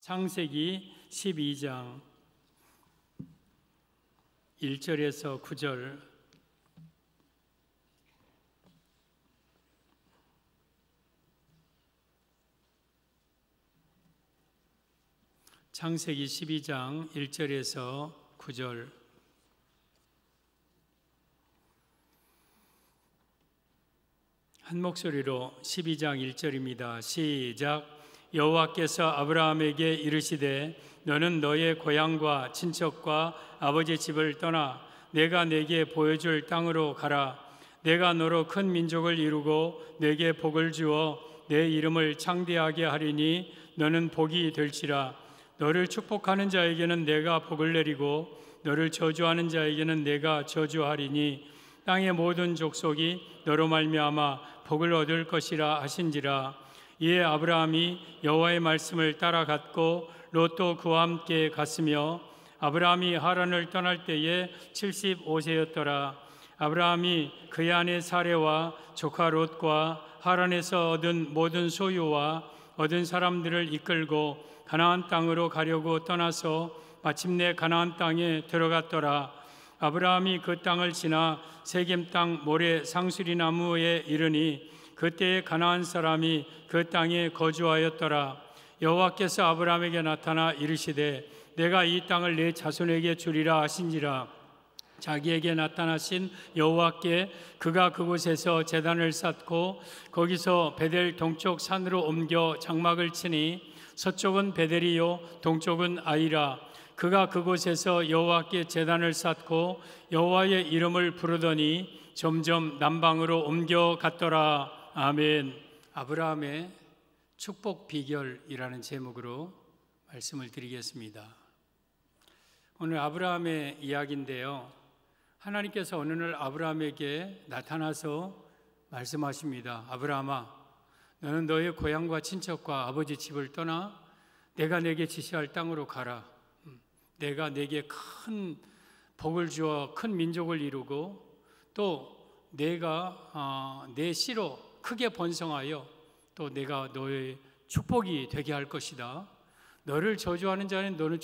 창세기 12장 1절에서 9절. 창세기 12장 1절에서 9절. 한 목소리로 12장 1절입니다. 시작. 여호와께서 아브라함에게 이르시되 너는 너의 고향과 친척과 아버지 집을 떠나 내가 내게 보여줄 땅으로 가라. 내가 너로 큰 민족을 이루고 내게 복을 주어 내 이름을 창대하게 하리니 너는 복이 될지라. 너를 축복하는 자에게는 내가 복을 내리고 너를 저주하는 자에게는 내가 저주하리니 땅의 모든 족속이 너로 말미암아 복을 얻을 것이라 하신지라. 이에 아브라함이 여호와의 말씀을 따라갔고 롯도 그와 함께 갔으며 아브라함이 하란을 떠날 때에 75세였더라. 아브라함이 그의 아내 사레와 조카 롯과 하란에서 얻은 모든 소유와 얻은 사람들을 이끌고 가나안 땅으로 가려고 떠나서 마침내 가나안 땅에 들어갔더라. 아브라함이 그 땅을 지나 세겜 땅 모래 상수리 나무에 이르니 그때에 가나안 사람이 그 땅에 거주하였더라. 여호와께서 아브라함에게 나타나 이르시되 내가 이 땅을 내 자손에게 주리라 하신지라. 자기에게 나타나신 여호와께 그가 그곳에서 제단을 쌓고 거기서 베델 동쪽 산으로 옮겨 장막을 치니 서쪽은 베델이요 동쪽은 아이라. 그가 그곳에서 여호와께 제단을 쌓고 여호와의 이름을 부르더니 점점 남방으로 옮겨갔더라. 아멘. 아브라함의 축복 비결이라는 제목으로 말씀을 드리겠습니다. 오늘 아브라함의 이야기인데요, 하나님께서 어느 날 아브라함에게 나타나서 말씀하십니다. 아브라함아, 너는 너의 고향과 친척과 아버지 집을 떠나 내가 내게 지시할 땅으로 가라. 내가 내게 큰 복을 주어 큰 민족을 이루고 또 내가 내 씨로 크게 번성하여 또 내가 너의 축복이 되게 할 것이다. 너를 저주하는 자는 너는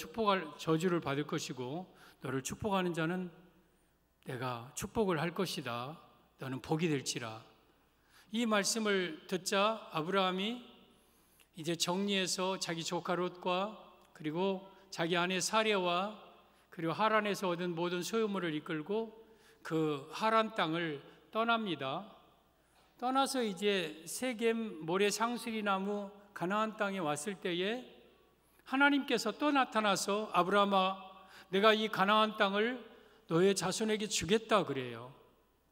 저주를 받을 것이고 너를 축복하는 자는 내가 축복을 할 것이다. 너는 복이 될지라. 이 말씀을 듣자 아브라함이 이제 정리해서 자기 조카 롯과 그리고 자기 아내 사레와 그리고 하란에서 얻은 모든 소유물을 이끌고 그 하란 땅을 떠납니다. 떠나서 이제 세겜 모래 상수리 나무 가나안 땅에 왔을 때에 하나님께서 또 나타나서 아브라함아, 내가 이 가나안 땅을 너의 자손에게 주겠다 그래요.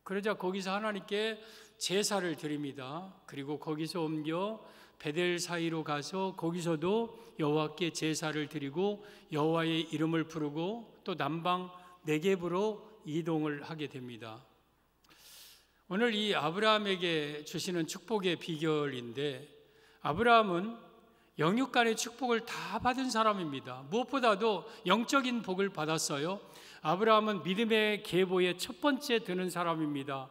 그러자 거기서 하나님께 제사를 드립니다. 그리고 거기서 옮겨 베델 사이로 가서 거기서도 여호와께 제사를 드리고 여호와의 이름을 부르고 또 남방 네겝으로 이동을 하게 됩니다. 오늘 이 아브라함에게 주시는 축복의 비결인데, 아브라함은 영육간의 축복을 다 받은 사람입니다. 무엇보다도 영적인 복을 받았어요. 아브라함은 믿음의 계보에 첫 번째 드는 사람입니다.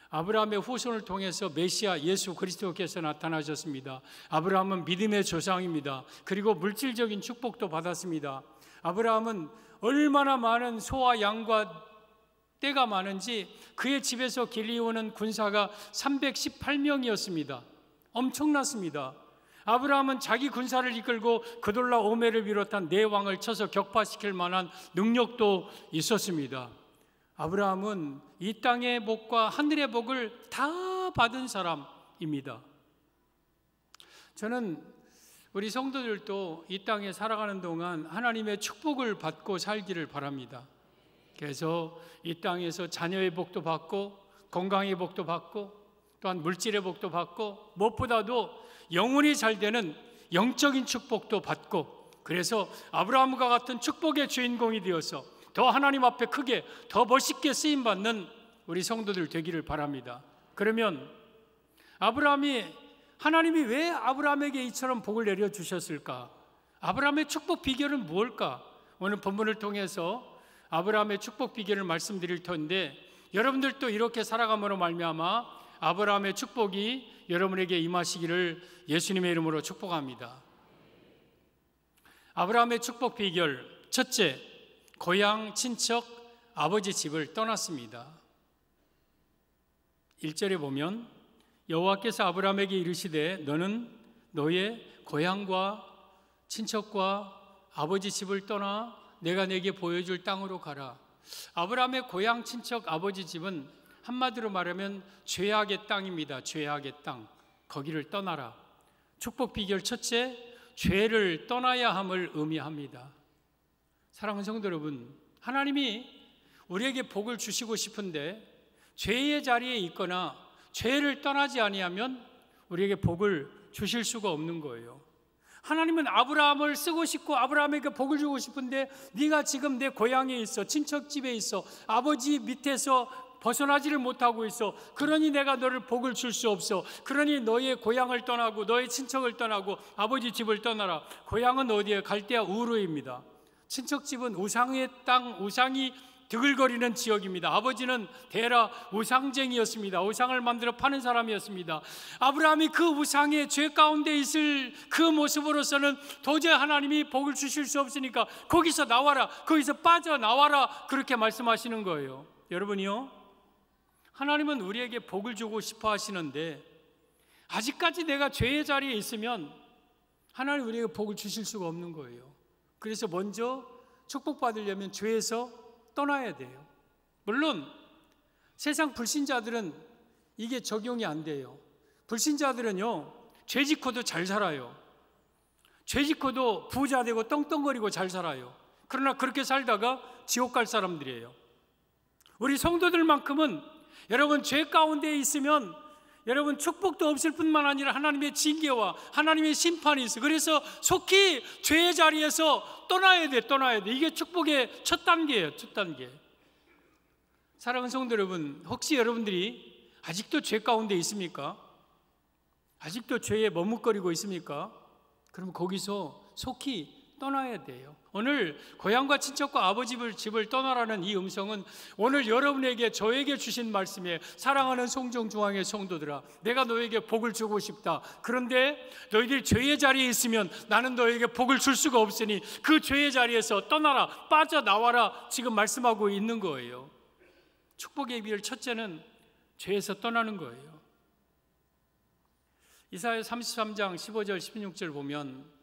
아브라함의 후손을 통해서 메시아 예수 그리스도께서 나타나셨습니다. 아브라함은 믿음의 조상입니다. 그리고 물질적인 축복도 받았습니다. 아브라함은 얼마나 많은 소와 양과 떼가 많은지 그의 집에서 길리오는 군사가 318명이었습니다. 엄청났습니다. 아브라함은 자기 군사를 이끌고 그돌라 오멜을 비롯한 네 왕을 쳐서 격파시킬 만한 능력도 있었습니다. 아브라함은 이 땅의 복과 하늘의 복을 다 받은 사람입니다. 저는 우리 성도들도 이 땅에 살아가는 동안 하나님의 축복을 받고 살기를 바랍니다. 그래서 이 땅에서 자녀의 복도 받고 건강의 복도 받고 또한 물질의 복도 받고 무엇보다도 영혼이 잘 되는 영적인 축복도 받고, 그래서 아브라함과 같은 축복의 주인공이 되어서 더 하나님 앞에 크게 더 멋있게 쓰임받는 우리 성도들 되기를 바랍니다. 그러면 하나님이 왜 아브라함에게 이처럼 복을 내려주셨을까? 아브라함의 축복 비결은 무엇일까? 오늘 본문을 통해서 아브라함의 축복 비결을 말씀드릴 텐데, 여러분들도 이렇게 살아감으로 말미암아 아브라함의 축복이 여러분에게 임하시기를 예수님의 이름으로 축복합니다. 아브라함의 축복 비결 첫째, 고향, 친척, 아버지 집을 떠났습니다. 1절에 보면 여호와께서 아브라함에게 이르시되 너는 너의 고향과 친척과 아버지 집을 떠나 내가 내게 보여줄 땅으로 가라. 아브라함의 고향, 친척, 아버지 집은 한마디로 말하면 죄악의 땅입니다. 죄악의 땅. 거기를 떠나라. 축복 비결 첫째, 죄를 떠나야 함을 의미합니다. 사랑하는 성도 여러분, 하나님이 우리에게 복을 주시고 싶은데 죄의 자리에 있거나 죄를 떠나지 아니하면 우리에게 복을 주실 수가 없는 거예요. 하나님은 아브라함을 쓰고 싶고 아브라함에게 복을 주고 싶은데 네가 지금 내 고향에 있어, 친척집에 있어, 아버지 밑에서 벗어나지를 못하고 있어. 그러니 내가 너를 복을 줄 수 없어. 그러니 너의 고향을 떠나고 너의 친척을 떠나고 아버지 집을 떠나라. 고향은 어디에? 갈대아 우르입니다. 친척집은 우상의 땅, 우상이 드글거리는 지역입니다. 아버지는 데라 우상쟁이였습니다. 우상을 만들어 파는 사람이었습니다. 아브라함이 그 우상의 죄 가운데 있을 그 모습으로서는 도저히 하나님이 복을 주실 수 없으니까 거기서 나와라, 거기서 빠져나와라, 그렇게 말씀하시는 거예요. 여러분이요, 하나님은 우리에게 복을 주고 싶어 하시는데 아직까지 내가 죄의 자리에 있으면 하나님 우리에게 복을 주실 수가 없는 거예요. 그래서 먼저 축복받으려면 죄에서 떠나야 돼요. 물론 세상 불신자들은 이게 적용이 안 돼요. 불신자들은요, 죄 짓고도 잘 살아요. 죄 짓고도 부자 되고 떵떵거리고 잘 살아요. 그러나 그렇게 살다가 지옥 갈 사람들이에요. 우리 성도들만큼은 여러분 죄 가운데 있으면 여러분 축복도 없을 뿐만 아니라 하나님의 징계와 하나님의 심판이 있어요. 그래서 속히 죄의 자리에서 떠나야 돼. 이게 축복의 첫 단계예요. 첫 단계. 사랑하는 성도 여러분, 혹시 여러분들이 아직도 죄 가운데 있습니까? 아직도 죄에 머뭇거리고 있습니까? 그럼 거기서 속히 떠나야 돼요. 오늘 고향과 친척과 아버지 집을 떠나라는 이 음성은 오늘 여러분에게, 저에게 주신 말씀에, 사랑하는 송정중앙의 성도들아, 내가 너에게 복을 주고 싶다. 그런데 너희들이 죄의 자리에 있으면 나는 너에게 복을 줄 수가 없으니 그 죄의 자리에서 떠나라, 빠져나와라, 지금 말씀하고 있는 거예요. 축복의 비결 첫째는 죄에서 떠나는 거예요. 이사야 33장 15절 16절 보면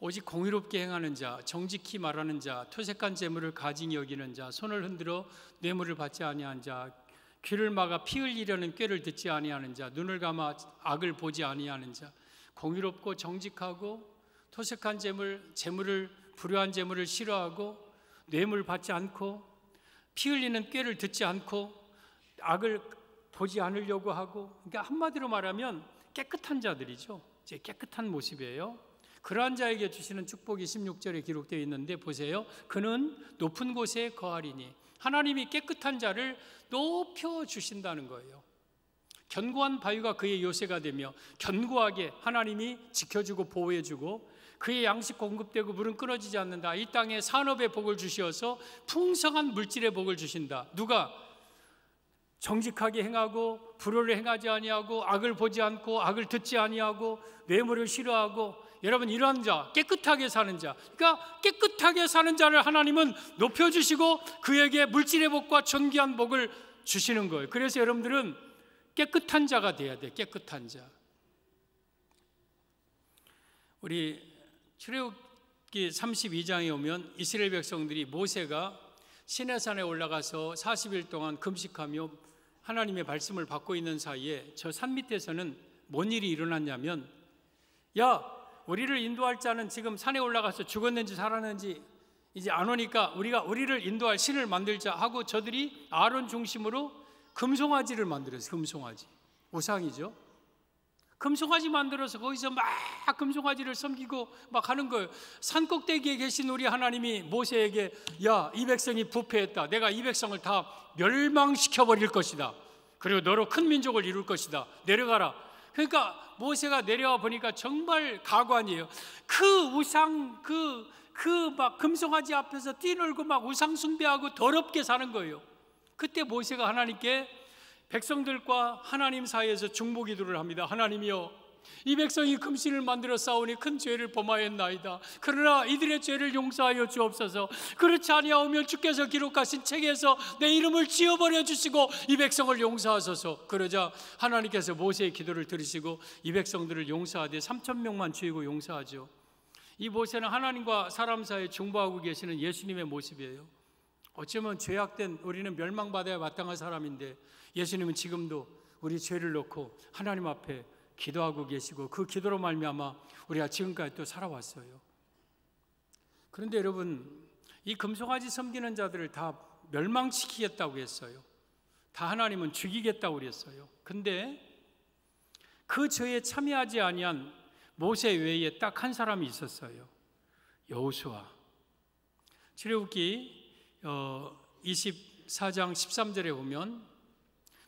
오직 공의롭게 행하는 자, 정직히 말하는 자, 토색한 재물을 가증히 여기는 자, 손을 흔들어 뇌물을 받지 아니한 자, 귀를 막아 피 흘리려는 꾀를 듣지 아니하는 자, 눈을 감아 악을 보지 아니하는 자, 공의롭고 정직하고 토색한 재물을 불효한 재물을 싫어하고 뇌물 받지 않고 피 흘리는 꾀를 듣지 않고 악을 보지 않으려고 하고, 그러니까 한마디로 말하면 깨끗한 자들이죠. 제 깨끗한 모습이에요. 그러한 자에게 주시는 축복이 16절에 기록되어 있는데 보세요. 그는 높은 곳에 거하리니, 하나님이 깨끗한 자를 높여주신다는 거예요. 견고한 바위가 그의 요새가 되며 견고하게 하나님이 지켜주고 보호해주고 그의 양식 공급되고 물은 끊어지지 않는다. 이 땅에 산업의 복을 주시어서 풍성한 물질의 복을 주신다. 누가? 정직하게 행하고 불효를 행하지 아니하고 악을 보지 않고 악을 듣지 아니하고 뇌물을 싫어하고, 여러분 이러한 자, 깨끗하게 사는 자, 그러니까 깨끗하게 사는 자를 하나님은 높여주시고 그에게 물질의 복과 존귀한 복을 주시는 거예요. 그래서 여러분들은 깨끗한 자가 돼야 돼. 깨끗한 자. 우리 출애굽기 32장에 오면 이스라엘 백성들이 모세가 시내산에 올라가서 40일 동안 금식하며 하나님의 말씀을 받고 있는 사이에 저 산 밑에서는 뭔 일이 일어났냐면, 야, 우리를 인도할 자는 지금 산에 올라가서 죽었는지 살았는지 이제 안 오니까 우리를 인도할 신을 만들자 하고 저들이 아론 중심으로 금송아지를 만들었어요. 금송아지, 우상이죠. 금송아지 만들어서 거기서 막 금송아지를 섬기고 막 하는 거예요. 산꼭대기에 계신 우리 하나님이 모세에게, 야, 이 백성이 부패했다. 내가 이 백성을 다 멸망시켜버릴 것이다. 그리고 너로 큰 민족을 이룰 것이다. 내려가라. 그러니까 모세가 내려와 보니까 정말 가관이에요. 그 우상, 막 금송아지 앞에서 뛰놀고 막 우상 숭배하고 더럽게 사는 거예요. 그때 모세가 하나님께 백성들과 하나님 사이에서 중보 기도를 합니다. 하나님이여, 이 백성이 금신을 만들어 싸우니 큰 죄를 범하였나이다. 그러나 이들의 죄를 용서하여 주옵소서. 그렇지 아니하오면 주께서 기록하신 책에서 내 이름을 지워버려 주시고 이 백성을 용서하소서. 그러자 하나님께서 모세의 기도를 들으시고 이 백성들을 용서하되 3,000명만 죽이고 용서하죠. 이 모세는 하나님과 사람 사이에 중보하고 계시는 예수님의 모습이에요. 어쩌면 죄악된 우리는 멸망받아야 마땅한 사람인데 예수님은 지금도 우리 죄를 놓고 하나님 앞에 기도하고 계시고 그 기도로 말미암아 우리가 지금까지 또 살아왔어요. 그런데 여러분, 이 금송아지 섬기는 자들을 다 멸망시키겠다고 했어요. 다 하나님은 죽이겠다고 그랬어요. 근데 그 죄에 참여하지 아니한 모세 외에 딱 한 사람이 있었어요. 여호수아. 출애굽기 24장 13절에 보면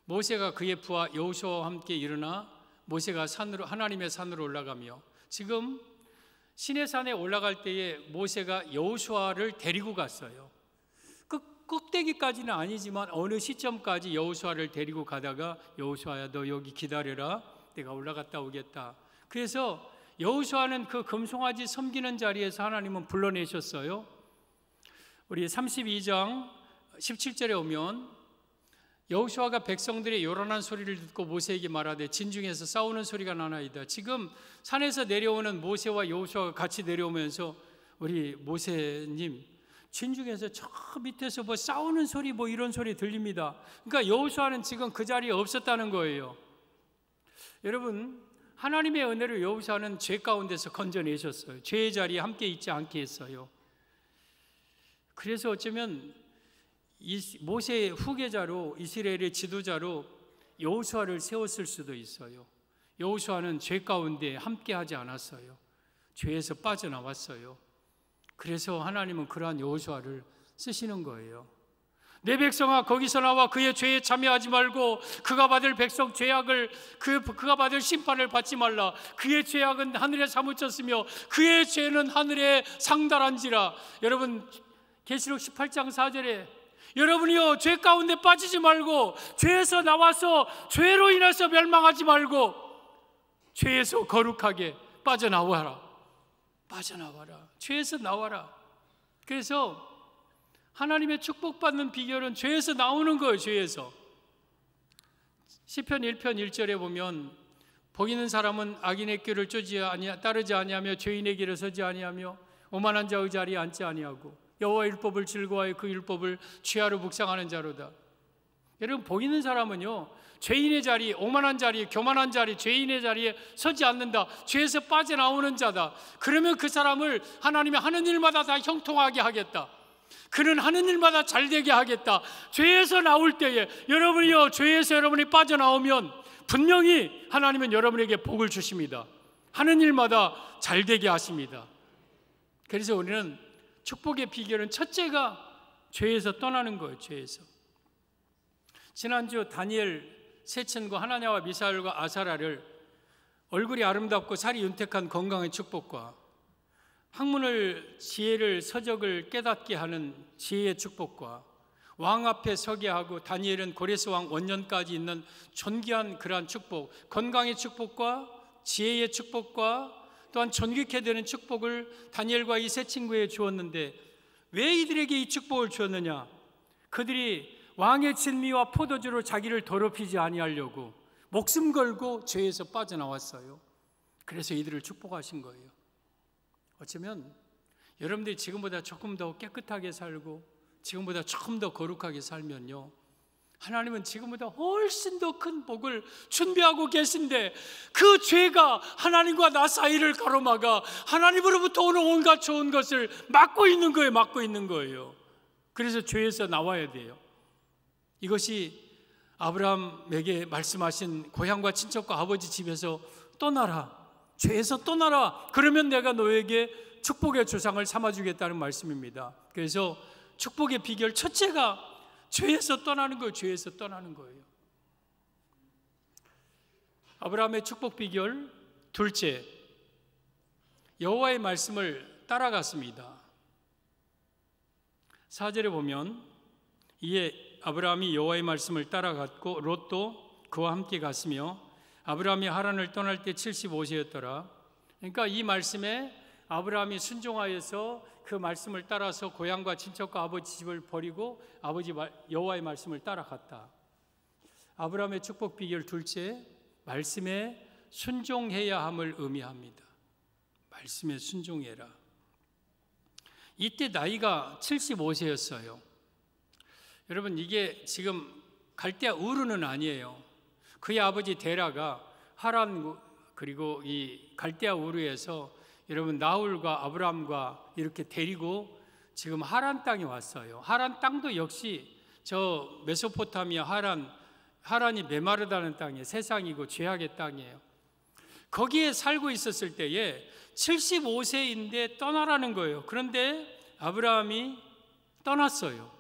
모세가 그의 부하 여호수아와 함께 일어나 모세가 하나님의 산으로 올라가며, 지금 시내산에 올라갈 때에 모세가 여호수아를 데리고 갔어요. 그 꼭대기까지는 아니지만 어느 시점까지 여호수아를 데리고 가다가 여호수아야 너 여기 기다려라, 내가 올라갔다 오겠다. 그래서 여호수아는 그 금송아지 섬기는 자리에서 하나님은 불러내셨어요. 우리 32장 17절에 오면 여호수아가 백성들의 요란한 소리를 듣고 모세에게 말하되 진중에서 싸우는 소리가 나나이다. 지금 산에서 내려오는 모세와 여호수아가 같이 내려오면서 우리 모세님 진중에서 저 밑에서 뭐 싸우는 소리 뭐 이런 소리 들립니다. 그러니까 여호수아는 지금 그 자리에 없었다는 거예요. 여러분, 하나님의 은혜로 여호수아는 죄 가운데서 건져내셨어요. 죄의 자리에 함께 있지 않게 했어요. 그래서 어쩌면 모세의 후계자로 이스라엘의 지도자로 여호수아를 세웠을 수도 있어요. 여호수아는 죄 가운데 함께하지 않았어요. 죄에서 빠져나왔어요. 그래서 하나님은 그러한 여호수아를 쓰시는 거예요. 내 백성아 거기서 나와 그의 죄에 참여하지 말고 그가 받을 백성 죄악을 그가 받을 심판을 받지 말라. 그의 죄악은 하늘에 사무쳤으며 그의 죄는 하늘에 상달한지라. 여러분, 계시록 18장 4절에 여러분이요 죄 가운데 빠지지 말고 죄에서 나와서 죄로 인해서 멸망하지 말고 죄에서 거룩하게 빠져나와라. 죄에서 나와라. 그래서 하나님의 축복받는 비결은 죄에서 나오는 거예요. 죄에서. 시편 1편 1절에 보면 복 있는 사람은 악인의 길을 따르지 아니하며 죄인의 길을 서지 아니하며 오만한 자의 자리에 앉지 아니하고 여호와 율법을 즐거워하여 그 율법을 취하로 묵상하는 자로다. 여러분, 복 있는 사람은요 죄인의 자리, 오만한 자리, 교만한 자리, 죄인의 자리에 서지 않는다. 죄에서 빠져나오는 자다. 그러면 그 사람을 하나님이 하는 일마다 다 형통하게 하겠다. 그는 하는 일마다 잘되게 하겠다. 죄에서 나올 때에 여러분이요 죄에서 여러분이 빠져나오면 분명히 하나님은 여러분에게 복을 주십니다. 하는 일마다 잘되게 하십니다. 그래서 우리는 축복의 비결은 첫째가 죄에서 떠나는 거예요. 죄에서. 지난주 다니엘 세천과 하나냐와 미사엘과 아사라를 얼굴이 아름답고 살이 윤택한 건강의 축복과 학문을 지혜를 서적을 깨닫게 하는 지혜의 축복과 왕 앞에 서게 하고 다니엘은 고레스 왕 원년까지 있는 존귀한 그러한 축복, 건강의 축복과 지혜의 축복과 또한 존귀케 되는 축복을 다니엘과 이 세 친구에 주었는데 왜 이들에게 이 축복을 주었느냐? 그들이 왕의 진미와 포도주로 자기를 더럽히지 아니하려고 목숨 걸고 죄에서 빠져나왔어요. 그래서 이들을 축복하신 거예요. 어쩌면 여러분들이 지금보다 조금 더 깨끗하게 살고 지금보다 조금 더 거룩하게 살면요 하나님은 지금보다 훨씬 더 큰 복을 준비하고 계신데 그 죄가 하나님과 나 사이를 가로막아 하나님으로부터 오는 온갖 좋은 것을 막고 있는 거예요. 그래서 죄에서 나와야 돼요. 이것이 아브라함에게 말씀하신 고향과 친척과 아버지 집에서 떠나라, 죄에서 떠나라. 그러면 내가 너에게 축복의 조상을 삼아주겠다는 말씀입니다. 그래서 축복의 비결 첫째가 죄에서 떠나는 거예요. 죄에서 떠나는 거예요. 아브라함의 축복 비결 둘째, 여호와의 말씀을 따라갔습니다. 4절에 보면 이에 아브라함이 여호와의 말씀을 따라갔고 롯도 그와 함께 갔으며 아브라함이 하란을 떠날 때 75세였더라. 그러니까 이 말씀에 아브라함이 순종하여서 그 말씀을 따라서 고향과 친척과 아버지 집을 버리고 아버지 여호와의 말씀을 따라갔다. 아브라함의 축복 비결 둘째, 말씀에 순종해야 함을 의미합니다. 말씀에 순종해라. 이때 나이가 75세였어요. 여러분, 이게 지금 갈대아 우르는 아니에요. 그의 아버지 데라가 하란 그리고 이 갈대아 우르에서 여러분 나홀과 아브라함과 이렇게 데리고 지금 하란 땅에 왔어요. 하란 땅도 역시 저 메소포타미아 하란이 메마르다는 땅이에요. 세상이고 죄악의 땅이에요. 거기에 살고 있었을 때에 75세인데 떠나라는 거예요. 그런데 아브라함이 떠났어요.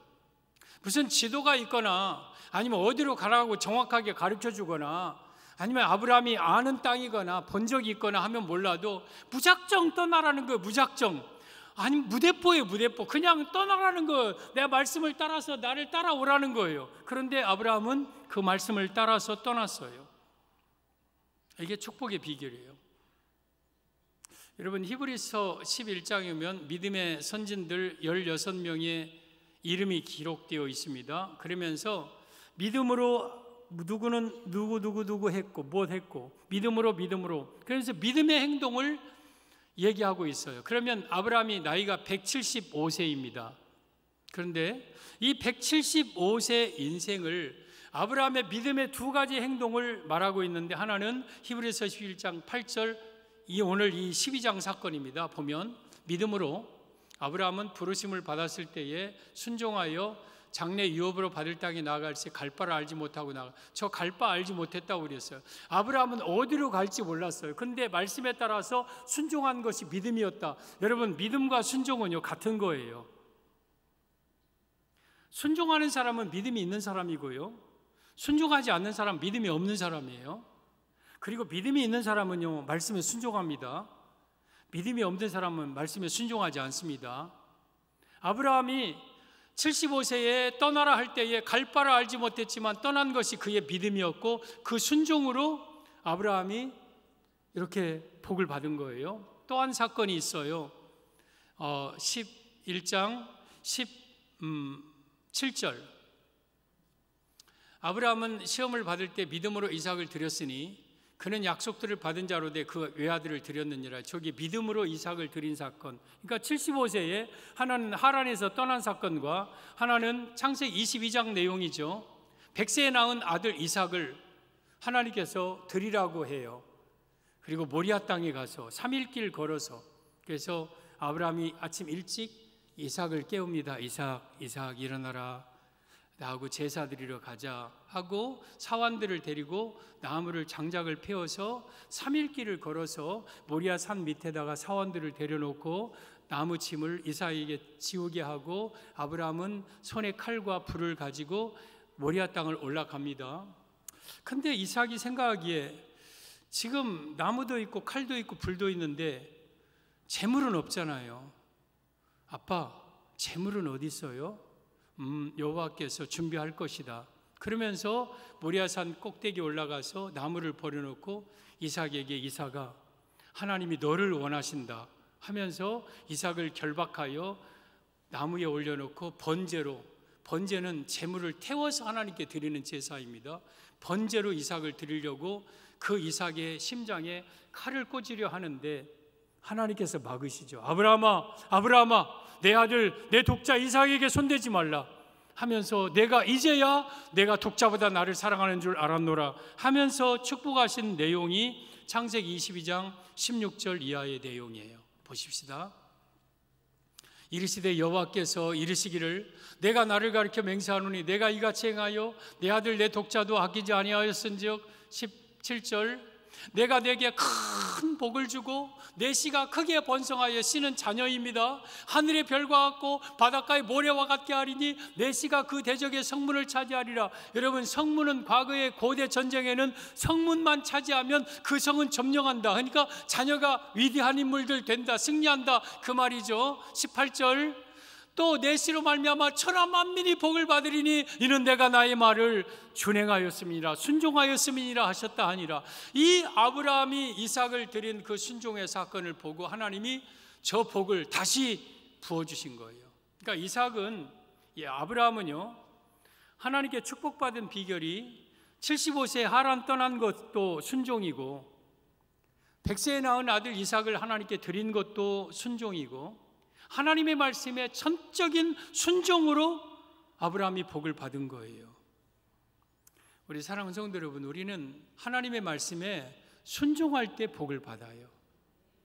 무슨 지도가 있거나 아니면 어디로 가라고 정확하게 가르쳐 주거나 아니면 아브라함이 아는 땅이거나 본 적이 있거나 하면 몰라도 무작정 떠나라는 거예요. 무작정. 아니면 무대포예요. 무대포. 그냥 떠나라는 거예요. 내 말씀을 따라서 나를 따라오라는 거예요. 그런데 아브라함은 그 말씀을 따라서 떠났어요. 이게 축복의 비결이에요. 여러분, 히브리서 11장이면 믿음의 선진들 16명의 이름이 기록되어 있습니다. 그러면서 믿음으로 누구는 누구 했고 못 했고 믿음으로 그래서 믿음의 행동을 얘기하고 있어요. 그러면 아브라함이 나이가 175세입니다. 그런데 이 175세 인생을 아브라함의 믿음의 두 가지 행동을 말하고 있는데 하나는 히브리서 11장 8절 오늘 이 12장 사건입니다. 보면 믿음으로 아브라함은 부르심을 받았을 때에 순종하여 장래 유업으로 받을 땅에 나아갈새 갈 바를 알지 못하고 저 갈 바 알지 못했다고 그랬어요. 아브라함은 어디로 갈지 몰랐어요. 그런데 말씀에 따라서 순종한 것이 믿음이었다. 여러분, 믿음과 순종은요 같은 거예요. 순종하는 사람은 믿음이 있는 사람이고요, 순종하지 않는 사람은 믿음이 없는 사람이에요. 그리고 믿음이 있는 사람은요 말씀에 순종합니다. 믿음이 없는 사람은 말씀에 순종하지 않습니다. 아브라함이 75세에 떠나라 할 때에 갈 바를 알지 못했지만 떠난 것이 그의 믿음이었고 그 순종으로 아브라함이 이렇게 복을 받은 거예요. 또 한 사건이 있어요. 11장 17절 아브라함은 시험을 받을 때 믿음으로 이삭을 드렸으니 그는 약속들을 받은 자로 돼 그 외아들을 드렸느니라. 저기 믿음으로 이삭을 드린 사건. 그러니까 75세에 하나는 하란에서 떠난 사건과 하나는 창세기 22장 내용이죠. 100세에 낳은 아들 이삭을 하나님께서 드리라고 해요. 그리고 모리아 땅에 가서 3일 길 걸어서 그래서 아브라함이 아침 일찍 이삭을 깨웁니다. 이삭 일어나라. 나하고 제사 드리러 가자 하고 사환들을 데리고 나무를 장작을 패워서 3일 길을 걸어서 모리아 산 밑에다가 사환들을 데려놓고 나무 짐을 이삭에게 지우게 하고 아브라함은 손에 칼과 불을 가지고 모리아 땅을 올라갑니다. 근데 이삭이 생각하기에 지금 나무도 있고 칼도 있고 불도 있는데 재물은 없잖아요. 아빠, 재물은 어디 있어요? 여호와께서 준비할 것이다. 그러면서 모리아산 꼭대기 올라가서 나무를 버려놓고 이삭에게 이삭아, 하나님이 너를 원하신다 하면서 이삭을 결박하여 나무에 올려놓고 번제는 재물을 태워서 하나님께 드리는 제사입니다. 번제로 이삭을 드리려고 그 이삭의 심장에 칼을 꽂으려 하는데 하나님께서 막으시죠. 아브라함아, 내 아들, 내 독자 이삭에게 손대지 말라 하면서 이제야 내가 독자보다 나를 사랑하는 줄 알았노라 하면서 축복하신 내용이 창세기 22장 16절 이하의 내용이에요. 보십시다. 이르시되 여호와께서 이르시기를 내가 나를 가리켜 맹세하노니 내가 이같이 행하여 내 아들 내 독자도 아끼지 아니하였은즉 17절 내가 내게 큰 복을 주고 내 씨가 크게 번성하여 씨는 자녀입니다. 하늘의 별과 같고 바닷가의 모래와 같게 하리니 내 씨가 그 대적의 성문을 차지하리라. 여러분, 성문은 과거의 고대 전쟁에는 성문만 차지하면 그 성은 점령한다. 그러니까 자녀가 위대한 인물들 된다, 승리한다 그 말이죠. 18절 또 내 씨로 말미암아 천하 만민이 복을 받으리니 이는 내가 나의 말을 준행하였음이니라 순종하였음이니라 하셨다 하니라. 이 아브라함이 이삭을 드린 그 순종의 사건을 보고 하나님이 저 복을 다시 부어주신 거예요. 그러니까 이삭은, 아브라함은요, 하나님께 축복받은 비결이 75세에 하란 떠난 것도 순종이고 100세에 낳은 아들 이삭을 하나님께 드린 것도 순종이고 하나님의 말씀에 전적인 순종으로 아브라함이 복을 받은 거예요. 우리 사랑하는 성도 여러분, 우리는 하나님의 말씀에 순종할 때 복을 받아요.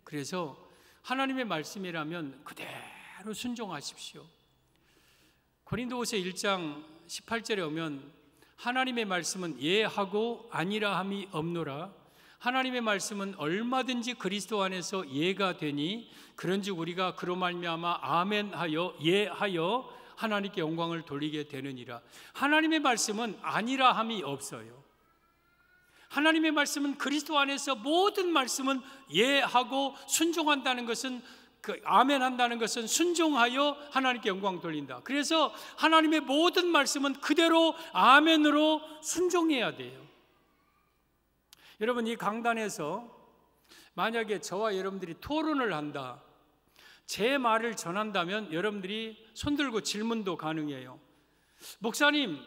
그래서 하나님의 말씀이라면 그대로 순종하십시오. 고린도후서 1장 18절에 오면 하나님의 말씀은 예하고 아니라 함이 없노라. 하나님의 말씀은 얼마든지 그리스도 안에서 예가 되니 그런즉 우리가 그로 말미암아 아멘하여 예하여 하나님께 영광을 돌리게 되느니라. 하나님의 말씀은 아니라 함이 없어요. 하나님의 말씀은 그리스도 안에서 모든 말씀은 예하고 순종한다는 것은 아멘한다는 것은 순종하여 하나님께 영광 돌린다. 그래서 하나님의 모든 말씀은 그대로 아멘으로 순종해야 돼요. 여러분, 이 강단에서 만약에 저와 여러분들이 토론을 한다, 제 말을 전한다면 여러분들이 손들고 질문도 가능해요. 목사님,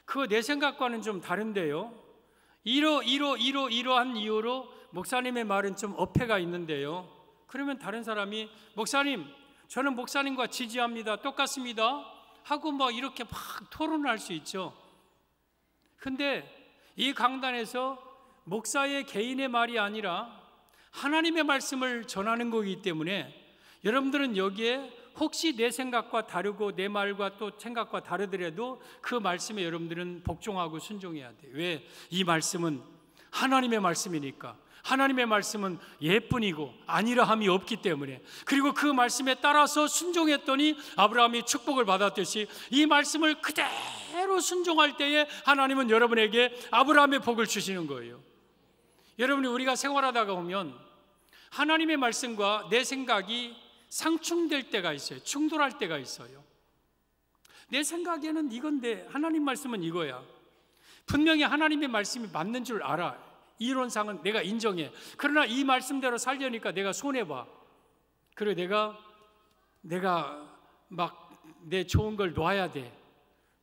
그거 내 생각과는 좀 다른데요. 이러한 이유로 목사님의 말은 좀 어폐가 있는데요. 그러면 다른 사람이 목사님, 저는 목사님과 지지합니다. 똑같습니다. 하고 이렇게 막 토론할 수 있죠. 근데 이 강단에서 목사의 개인의 말이 아니라 하나님의 말씀을 전하는 거기 때문에 여러분들은 여기에 혹시 내 생각과 다르고 내 말과 또 생각과 다르더라도 그 말씀에 여러분들은 복종하고 순종해야 돼요. 왜? 이 말씀은 하나님의 말씀이니까. 하나님의 말씀은 예뿐이고 아니라 함이 없기 때문에, 그리고 그 말씀에 따라서 순종했더니 아브라함이 축복을 받았듯이 이 말씀을 그대로 순종할 때에 하나님은 여러분에게 아브라함의 복을 주시는 거예요. 여러분이 우리가 생활하다가 보면 하나님의 말씀과 내 생각이 상충될 때가 있어요. 충돌할 때가 있어요. 내 생각에는 이건데 하나님 말씀은 이거야. 분명히 하나님의 말씀이 맞는 줄 알아. 이론상은 내가 인정해. 그러나 이 말씀대로 살려니까 내가 손해봐. 그리고 내가 막 내 좋은 걸 놔야 돼.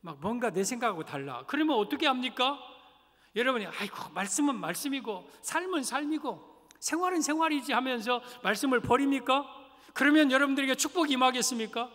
막 뭔가 내 생각하고 달라. 그러면 어떻게 합니까? 여러분이 아이고, 말씀은 말씀이고 삶은 삶이고 생활은 생활이지 하면서 말씀을 버립니까? 그러면 여러분들에게 축복이 임하겠습니까?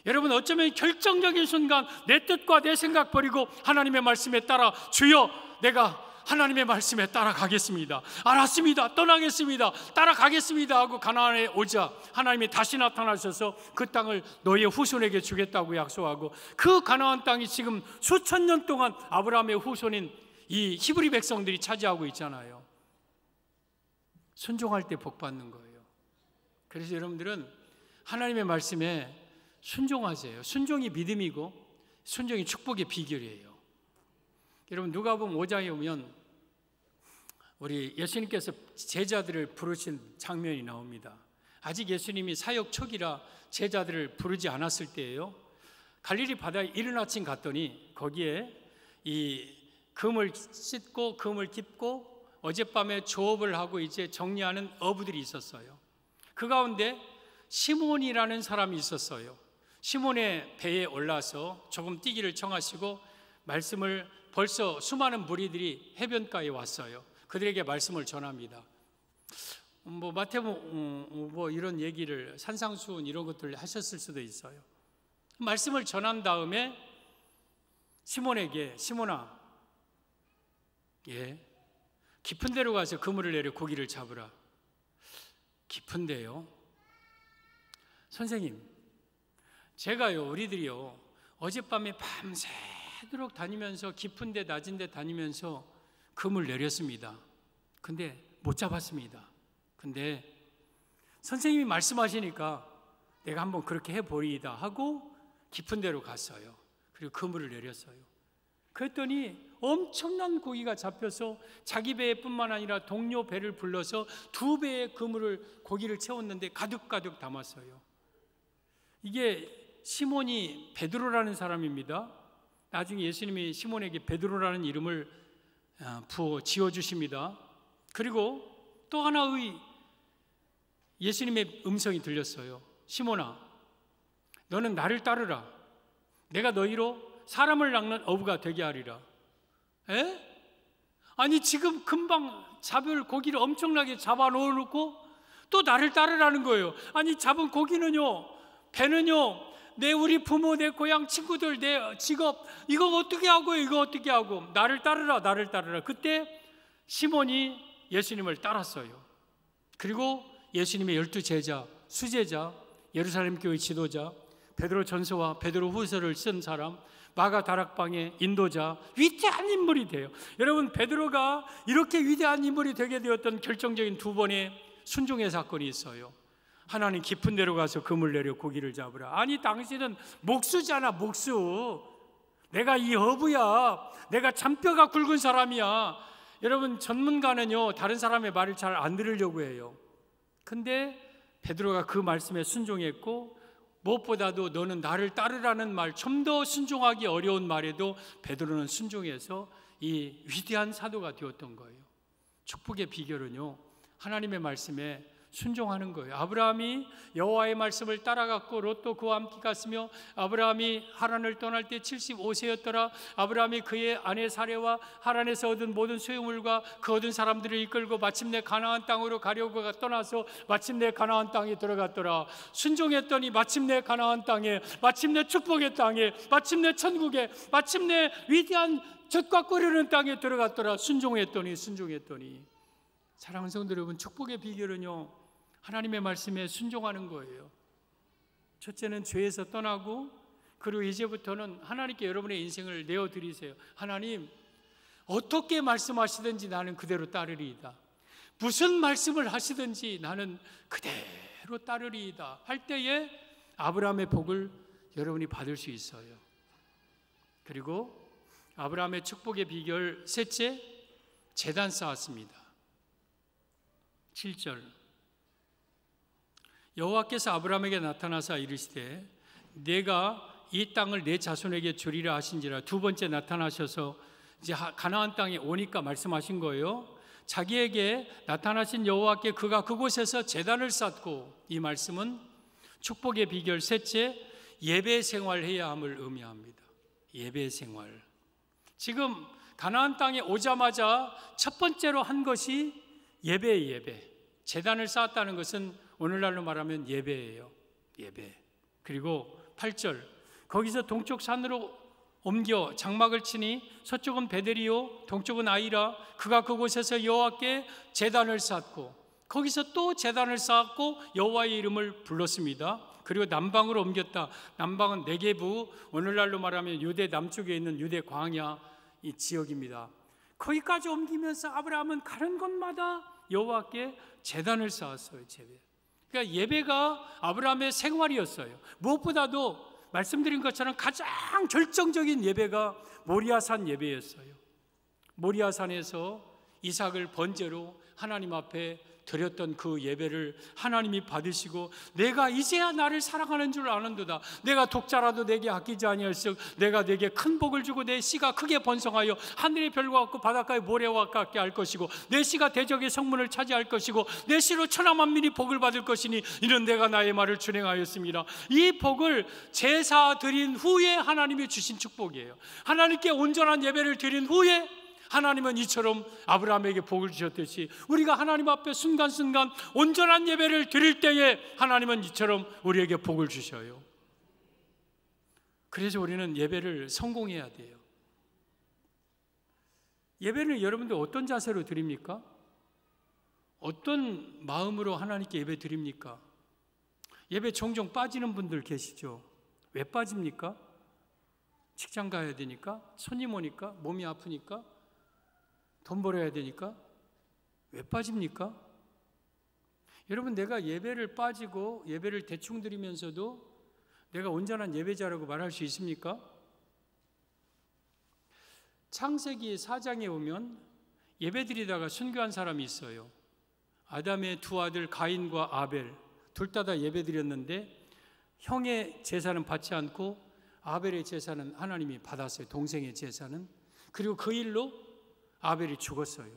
여러분, 어쩌면 결정적인 순간 내 뜻과 내 생각 버리고 하나님의 말씀에 따라 주여, 내가 하나님의 말씀에 따라가겠습니다. 알았습니다. 떠나겠습니다. 따라가겠습니다. 하고 가나안에 오자 하나님이 다시 나타나셔서 그 땅을 너희의 후손에게 주겠다고 약속하고, 그 가나안 땅이 지금 수천 년 동안 아브라함의 후손인 이 히브리 백성들이 차지하고 있잖아요. 순종할 때 복 받는 거예요. 그래서 여러분들은 하나님의 말씀에 순종하세요. 순종이 믿음이고 순종이 축복의 비결이에요. 여러분, 누가복음 5장에 보면 우리 예수님께서 제자들을 부르신 장면이 나옵니다. 아직 예수님이 사역 초기라 제자들을 부르지 않았을 때예요. 갈릴리 바다에 이른 아침 갔더니 거기에 이 금을 씻고 금을 깁고 어젯밤에 조업을 하고 이제 정리하는 어부들이 있었어요. 그 가운데 시몬이라는 사람이 있었어요. 시몬의 배에 올라서 조금 뛰기를 청하시고 말씀을, 벌써 수많은 무리들이 해변가에 왔어요. 그들에게 말씀을 전합니다. 마태복음 이런 얘기를, 산상수훈 이런 것들을 하셨을 수도 있어요. 말씀을 전한 다음에 시몬에게, 시몬아, 깊은 데로 가서 그물을 내려 고기를 잡으라. 깊은데요? 선생님, 제가요, 우리들이요, 어젯밤에 밤새도록 다니면서 깊은 데 낮은 데 다니면서 금을 내렸습니다. 근데 못 잡았습니다. 근데 선생님이 말씀하시니까 내가 한번 그렇게 해보리이다 하고 깊은 데로 갔어요. 그리고 그물을 내렸어요. 그랬더니 엄청난 고기가 잡혀서 자기 배뿐만 아니라 동료 배를 불러서 2배의 고기를 채웠는데 가득가득 담았어요. 이게 시몬이 베드로라는 사람입니다. 나중에 예수님이 시몬에게 베드로라는 이름을 지어주십니다. 그리고 또 하나의 예수님의 음성이 들렸어요. 시몬아, 너는 나를 따르라. 내가 너희로 사람을 낚는 어부가 되게 하리라. 에? 아니 지금 금방 잡을 고기를 엄청나게 잡아 놓고 또 나를 따르라는 거예요. 아니 잡은 고기는요, 배는요, 우리 부모, 내 고향 친구들, 내 직업, 이거 어떻게 하고 나를 따르라, 나를 따르라. 그때 시몬이 예수님을 따랐어요. 그리고 예수님의 12제자, 수제자, 예루살렘 교회 지도자, 베드로 전서와 베드로 후서를 쓴 사람, 마가 다락방의 인도자, 위대한 인물이 돼요. 여러분, 베드로가 이렇게 위대한 인물이 되게 되었던 결정적인 두 번의 순종의 사건이 있어요. 하나님 깊은 데로 가서 그물 내려 고기를 잡으라. 아니 당신은 목수잖아, 목수. 내가 이 어부야. 내가 잔뼈가 굵은 사람이야. 여러분, 전문가는요 다른 사람의 말을 잘 안 들으려고 해요. 근데 베드로가 그 말씀에 순종했고, 무엇보다도 너는 나를 따르라는 말, 좀 더 순종하기 어려운 말에도 베드로는 순종해서 이 위대한 사도가 되었던 거예요. 축복의 비결은요, 하나님의 말씀에 순종하는 거예요. 아브라함이 여호와의 말씀을 따라갔고 롯도 그와 함께 갔으며, 아브라함이 하란을 떠날 때 75세였더라. 아브라함이 그의 아내 사레와 하란에서 얻은 모든 소유물과 그 얻은 사람들을 이끌고 마침내 가나안 땅으로 가려고 떠나서 마침내 가나안 땅에 들어갔더라. 순종했더니 마침내 가나안 땅에, 마침내 축복의 땅에, 마침내 천국에, 마침내 위대한 젖과 끓이는 땅에 들어갔더라. 순종했더니. 사랑하는 성도 여러분, 축복의 비결은요, 하나님의 말씀에 순종하는 거예요. 첫째는 죄에서 떠나고, 그리고 이제부터는 하나님께 여러분의 인생을 내어드리세요. 하나님, 어떻게 말씀하시든지 나는 그대로 따르리이다. 무슨 말씀을 하시든지 나는 그대로 따르리이다 할 때에 아브라함의 복을 여러분이 받을 수 있어요. 그리고 아브라함의 축복의 비결 셋째, 제단 쌓았습니다. 7절, 여호와께서 아브라함에게 나타나사 이르시되 내가 이 땅을 내 자손에게 주리라 하신지라. 두 번째 나타나셔서 이제 가나안 땅에 오니까 말씀하신 거예요. 자기에게 나타나신 여호와께 그가 그곳에서 제단을 쌓고, 이 말씀은 축복의 비결 셋째, 예배 생활해야 함을 의미합니다. 예배 생활. 지금 가나안 땅에 오자마자 첫 번째로 한 것이 예배예요. 예배. 제단을 쌓았다는 것은 오늘날로 말하면 예배예요. 예배. 그리고 8절, 거기서 동쪽 산으로 옮겨 장막을 치니 서쪽은 베델이요 동쪽은 아이라. 그가 그곳에서 여호와께 제단을 쌓고, 거기서 또 제단을 쌓았고 여호와의 이름을 불렀습니다. 그리고 남방으로 옮겼다. 남방은 네게부, 오늘날로 말하면 유대 남쪽에 있는 유대 광야 이 지역입니다. 거기까지 옮기면서 아브라함은 가는 곳마다 여호와께 제단을 쌓았어요. 그러니까 예배가 아브라함의 생활이었어요. 무엇보다도 말씀드린 것처럼 가장 결정적인 예배가 모리아산 예배였어요. 모리아산에서 이삭을 번제로 하나님 앞에 드렸던 그 예배를 하나님이 받으시고, 내가 이제야 나를 사랑하는 줄 아는도다. 내가 독자라도 내게 아끼지 아니할즉 내가 내게 큰 복을 주고 내 씨가 크게 번성하여 하늘의 별과 같고 바닷가의 모래와 같게 할 것이고, 내 씨가 대적의 성문을 차지할 것이고 내 씨로 천하 만민이 복을 받을 것이니 이는 내가 나의 말을 준행하였습니다. 이 복을 제사 드린 후에 하나님이 주신 축복이에요. 하나님께 온전한 예배를 드린 후에 하나님은 이처럼 아브라함에게 복을 주셨듯이 우리가 하나님 앞에 순간순간 온전한 예배를 드릴 때에 하나님은 이처럼 우리에게 복을 주셔요. 그래서 우리는 예배를 성공해야 돼요. 예배를 여러분들 어떤 자세로 드립니까? 어떤 마음으로 하나님께 예배 드립니까? 예배 종종 빠지는 분들 계시죠? 왜 빠집니까? 직장 가야 되니까? 손님 오니까? 몸이 아프니까? 돈 벌어야 되니까? 왜 빠집니까? 여러분, 내가 예배를 빠지고 예배를 대충 드리면서도 내가 온전한 예배자라고 말할 수 있습니까? 창세기 4장에 오면 예배 드리다가 순교한 사람이 있어요. 아담의 두 아들 가인과 아벨 둘 다 예배 드렸는데 형의 제사는 받지 않고 아벨의 제사는 하나님이 받았어요. 동생의 제사는. 그리고 그 일로 아벨이 죽었어요.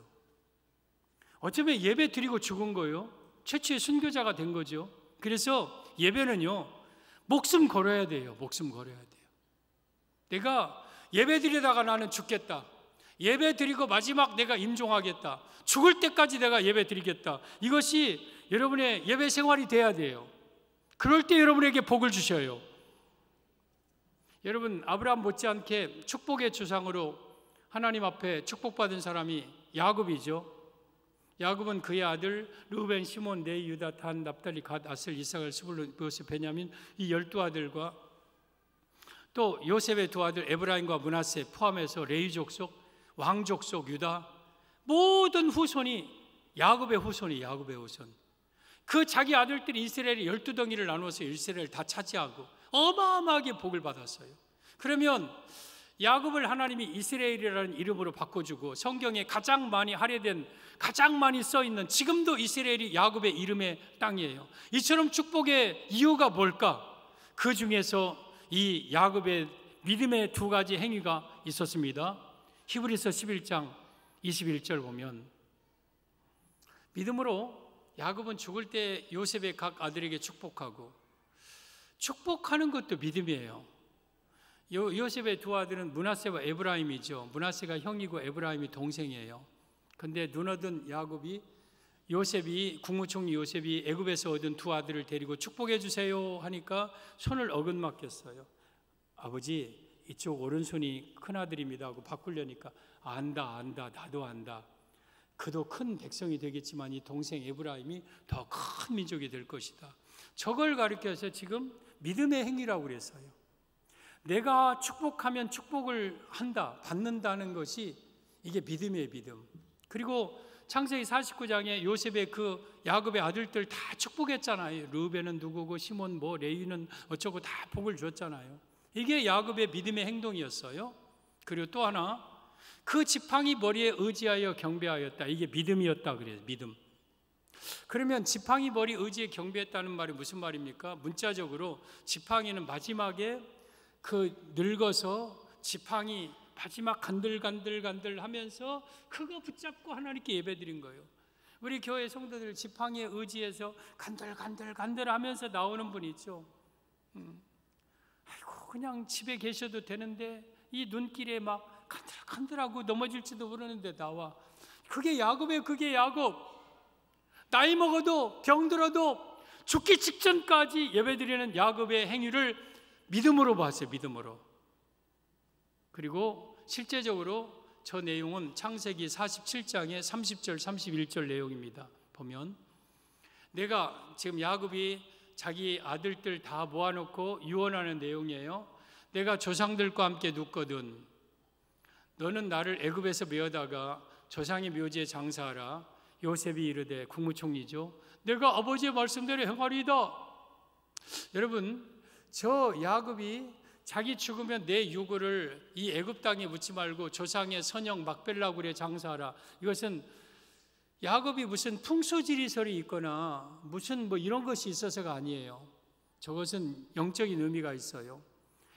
어쩌면 예배 드리고 죽은 거예요. 최초의 순교자가 된 거죠. 그래서 예배는요, 목숨 걸어야 돼요. 목숨 걸어야 돼요. 내가 예배 드리다가 나는 죽겠다. 예배 드리고 마지막 내가 임종하겠다. 죽을 때까지 내가 예배 드리겠다. 이것이 여러분의 예배 생활이 돼야 돼요. 그럴 때 여러분에게 복을 주셔요. 여러분, 아브라함 못지않게 축복의 주상으로 하나님 앞에 축복받은 사람이 야곱이죠. 야곱은 그의 아들 르우벤, 시몬, 레위, 유다, 단, 납달리, 갓, 아셀, 이사갈, 스불론, 요셉, 베냐민 이 12아들과 또 요셉의 두 아들 에브라임과 므낫세 포함해서 레위 족속, 왕 족속, 유다 모든 후손이 야곱의 후손이 야곱의 후손. 그 자기 아들들이 이스라엘의 12덩이를 나누어서 이스라엘을 다 차지하고 어마어마하게 복을 받았어요. 그러면 야곱을 하나님이 이스라엘이라는 이름으로 바꿔주고 성경에 가장 많이 할애된, 가장 많이 써있는, 지금도 이스라엘이 야곱의 이름의 땅이에요. 이처럼 축복의 이유가 뭘까? 그 중에서 이 야곱의 믿음의 두 가지 행위가 있었습니다. 히브리서 11장 21절 보면 믿음으로 야곱은 죽을 때 요셉의 각 아들에게 축복하고, 축복하는 것도 믿음이에요. 요셉의 두 아들은 므낫세와 에브라임이죠. 므낫세가 형이고 에브라임이 동생이에요. 근데 눈 얻은 야곱이 국무총리 요셉이 애굽에서 얻은 두 아들을 데리고 축복해 주세요 하니까 손을 어긋맞겠어요. 아버지, 이쪽 오른손이 큰아들입니다 하고 바꾸려니까 안다 나도 안다. 그도 큰 백성이 되겠지만 이 동생 에브라임이 더 큰 민족이 될 것이다. 저걸 가리켜서 지금 믿음의 행위라고 그랬어요. 내가 축복하면 축복을 한다, 받는다는 것이 이게 믿음이에요, 믿음. 그리고 창세기 49장에 요셉의 그 야곱의 아들들 다 축복했잖아요. 르우벤은 누구고 시몬 레위는 어쩌고 다 복을 줬잖아요. 이게 야곱의 믿음의 행동이었어요. 그리고 또 하나, 그 지팡이 머리에 의지하여 경배하였다. 이게 믿음이었다 그래요. 믿음. 그러면 지팡이 머리 의지에 경배했다는 말이 무슨 말입니까? 문자적으로 지팡이는 마지막에 늙어서 지팡이 마지막 간들간들 하면서 그거 붙잡고 하나님께 예배드린 거예요. 우리 교회 성도들 지팡이에 의지해서 간들 하면서 나오는 분 있죠. 아이고, 그냥 집에 계셔도 되는데 이 눈길에 막 간들하고 넘어질지도 모르는데 나와. 그게 야곱. 나이 먹어도 병들어도 죽기 직전까지 예배드리는 야곱의 행위를 믿음으로 봤어요. 믿음으로. 그리고 실제적으로 저 내용은 창세기 47장의 30절 31절 내용입니다. 보면 내가 지금 야곱이 자기 아들들 다 모아놓고 유언하는 내용이에요. 내가 조상들과 함께 눕거든 너는 나를 애굽에서 메어다가 조상의 묘지에 장사하라. 요셉이 이르되, 국무총리죠, 내가 아버지의 말씀대로 행하리이다. 여러분, 저 야곱이 자기 죽으면 내 유골을 이 애굽 땅에 묻지 말고 조상의 선영 막벨라굴에 장사하라. 이것은 야곱이 무슨 풍수지리설이 있거나 무슨 이런 것이 있어서가 아니에요. 저것은 영적인 의미가 있어요.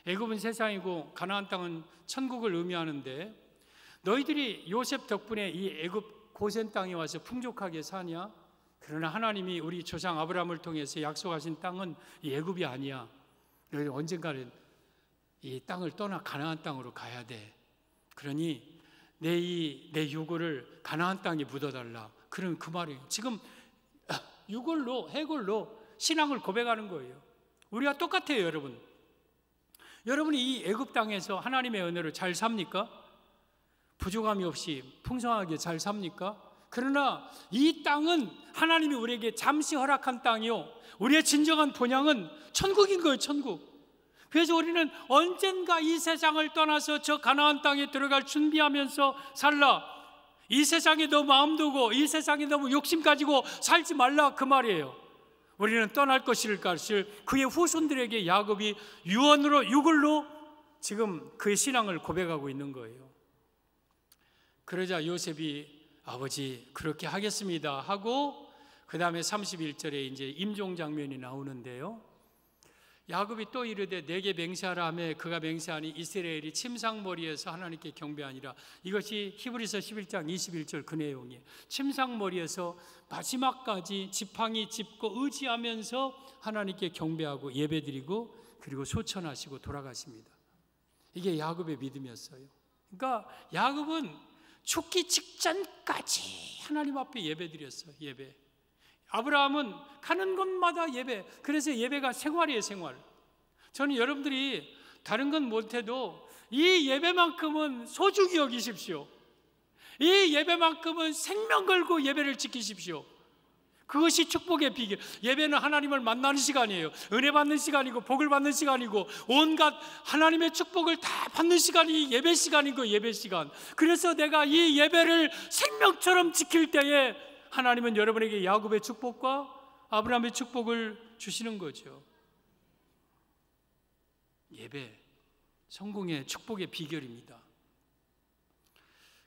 애굽은 세상이고 가나안 땅은 천국을 의미하는데, 너희들이 요셉 덕분에 이 애굽 고센 땅에 와서 풍족하게 사냐? 그러나 하나님이 우리 조상 아브라함을 통해서 약속하신 땅은 이 애굽이 아니야. 너희들 언젠가는 이 땅을 떠나 가나안 땅으로 가야 돼. 그러니 내 유골을 가나안 땅에 묻어달라. 그런 그 말이에요. 지금 해골로 신앙을 고백하는 거예요. 우리가 똑같아요, 여러분. 여러분이 이 애굽 땅에서 하나님의 은혜로 잘 삽니까? 부족함이 없이 풍성하게 잘 삽니까? 그러나 이 땅은 하나님이 우리에게 잠시 허락한 땅이요, 우리의 진정한 본향은 천국인 거예요, 천국. 그래서 우리는 언젠가 이 세상을 떠나서 저 가나안 땅에 들어갈 준비하면서 살라. 이 세상에 너무 마음 두고 이 세상에 너무 욕심 가지고 살지 말라, 그 말이에요. 우리는 떠날 것을 그의 후손들에게 야곱이 유골로 지금 그의 신앙을 고백하고 있는 거예요. 그러자 요셉이 아버지 그렇게 하겠습니다 하고 그 다음에 31절에 이제 임종 장면이 나오는데요. 야곱이 또 이르되 내게 맹세하라 하매 그가 맹세하니 이스라엘이 침상머리에서 하나님께 경배하니라. 이것이 히브리서 11장 21절 그 내용이에요. 침상머리에서 마지막까지 지팡이 짚고 의지하면서 하나님께 경배하고 예배드리고 그리고 소천하시고 돌아가십니다. 이게 야곱의 믿음이었어요. 그러니까 야곱은 죽기 직전까지 하나님 앞에 예배드렸어요. 예배. 아브라함은 가는 곳마다 예배. 그래서 예배가 생활이에요. 생활. 저는 여러분들이 다른 건 못해도 이 예배만큼은 소중히 여기십시오. 이 예배만큼은 생명 걸고 예배를 지키십시오. 그것이 축복의 비결. 예배는 하나님을 만나는 시간이에요. 은혜 받는 시간이고 복을 받는 시간이고 온갖 하나님의 축복을 다 받는 시간이 예배 시간이고 예배 시간. 그래서 내가 이 예배를 생명처럼 지킬 때에 하나님은 여러분에게 야곱의 축복과 아브라함의 축복을 주시는 거죠. 예배, 성공의 축복의 비결입니다.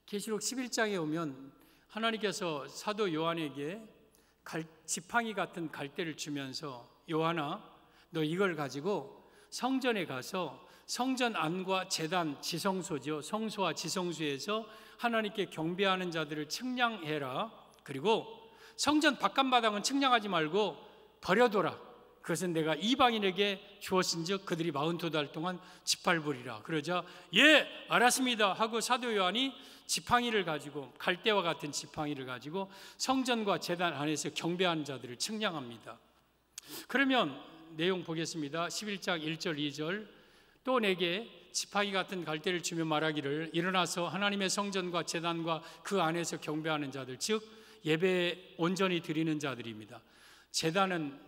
계시록 11장에 오면 하나님께서 사도 요한에게 지팡이 같은 갈대를 주면서 요한아, 너 이걸 가지고 성전에 가서 성전 안과 제단, 지성소죠. 성소와 지성소에서 하나님께 경배하는 자들을 측량해라. 그리고 성전 바깥마당은 측량하지 말고 버려둬라. 그것은 내가 이방인에게 주었은즉 그들이 42달 동안 짓밟으리라. 그러자 예 알았습니다 하고 사도 요한이 지팡이를 가지고 갈대와 같은 지팡이를 가지고 성전과 제단 안에서 경배하는 자들을 측량합니다. 그러면 내용 보겠습니다. 11장 1절 2절 또 내게 지팡이 같은 갈대를 주며 말하기를 일어나서 하나님의 성전과 제단과 그 안에서 경배하는 자들 즉 예배에 온전히 드리는 자들입니다. 제단은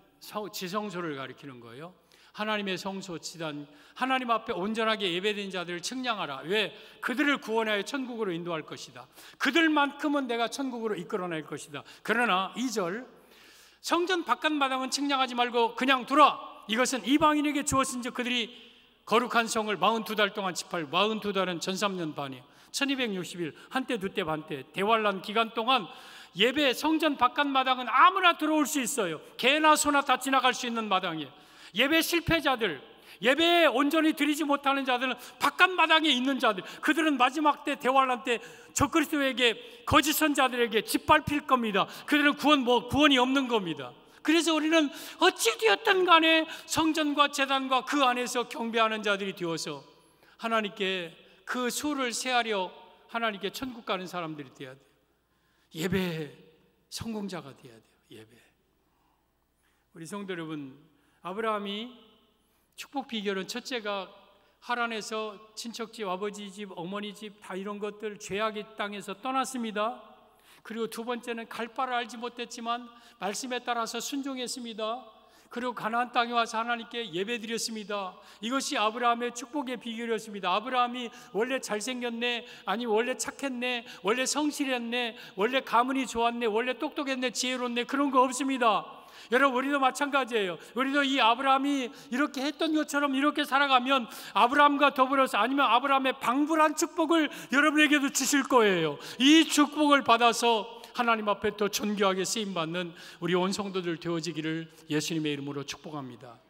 지성소를 가리키는 거예요. 하나님의 성소 지단, 하나님 앞에 온전하게 예배드리는 자들을 측량하라. 왜? 그들을 구원하여 천국으로 인도할 것이다. 그들만큼은 내가 천국으로 이끌어낼 것이다. 그러나 2절 성전 바깥마당은 측량하지 말고 그냥 두라. 이것은 이방인에게 주었은즉 그들이 거룩한 성을 42달 동안 짓밟고 42달은 전3년 반이에요. 1260일 한때 두때 반때 대환란 기간 동안 예배 성전 바깥마당은 아무나 들어올 수 있어요. 개나 소나 다 지나갈 수 있는 마당이에요. 예배 실패자들, 예배에 온전히 드리지 못하는 자들은 바깥마당에 있는 자들, 그들은 마지막 때 대환란 때 적그리스도에게 거짓 선자들에게 짓밟힐 겁니다. 그들은 구원이 없는 겁니다. 그래서 우리는 어찌 되었든 간에 성전과 제단과 그 안에서 경배하는 자들이 되어서 하나님께 그 수를 세하려 하나님께 천국 가는 사람들이 되어야 돼요. 예배 성공자가 되어야 돼요. 예배. 우리 성도 여러분, 아브라함이 축복 비결은 첫째가 하란에서 친척집, 아버지 집, 어머니 집 다 이런 것들 죄악의 땅에서 떠났습니다. 그리고 두 번째는 갈 바를 알지 못했지만 말씀에 따라서 순종했습니다. 그리고 가나안 땅에 와서 하나님께 예배드렸습니다. 이것이 아브라함의 축복의 비결이었습니다. 아브라함이 원래 잘생겼네, 아니 원래 착했네, 원래 성실했네, 원래 가문이 좋았네, 원래 똑똑했네, 지혜롭네, 그런 거 없습니다. 여러분, 우리도 마찬가지예요. 우리도 이 아브라함이 이렇게 했던 것처럼 이렇게 살아가면 아브라함과 더불어서 아니면 아브라함의 방불한 축복을 여러분에게도 주실 거예요. 이 축복을 받아서 하나님 앞에 더 존귀하게 쓰임받는 우리 온 성도들 되어지기를 예수님의 이름으로 축복합니다.